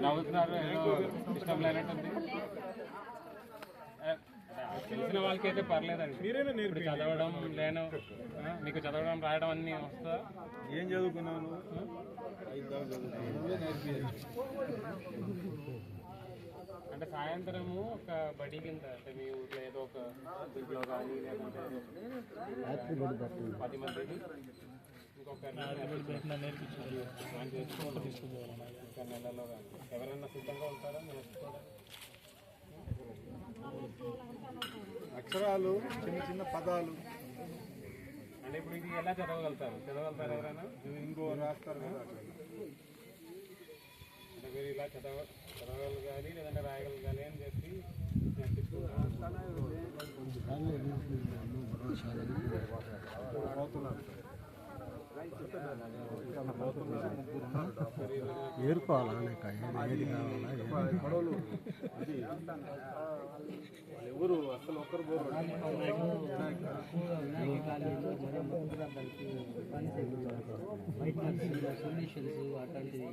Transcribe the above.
నవ్వుతున్నారు, ఏదో ఇష్టం లేనట్టుంది. తెలిసిన వాళ్ళకైతే పర్లేదండి. ఇప్పుడు చదవడం లేను, మీకు చదవడం రాయడం అన్నీ వస్తా. ఏం చదువుకున్నాను? అంటే సాయంత్రము ఒక బడి కింద, అంటే మీ ఊర్లో ఏదో ఒక ఇంట్లో కానీ లేదంటే 10 మందికి ఇంకొక నేర్పించారు నెలలో కానీ ఎవరైనా సిద్ధంగా ఉంటారా నేర్చుకోవడానికి? అక్షరాలు, చిన్న చిన్న పదాలు. అంటే ఇప్పుడు ఇది ఎలా చదవగలుగుతారు ఎవరైనా? ఇంకో రాస్తారు కదా. అంటే మీరు ఇలా చదవగలగాలి లేదంటే రాయగలగాలి అని చెప్పి ఏరుకోవాలా ఏది కావాలా గొడవలు ఎవరు అసలు ఒక్కరు పోరు. బయట సొల్యూషన్స్ అట్లాంటివి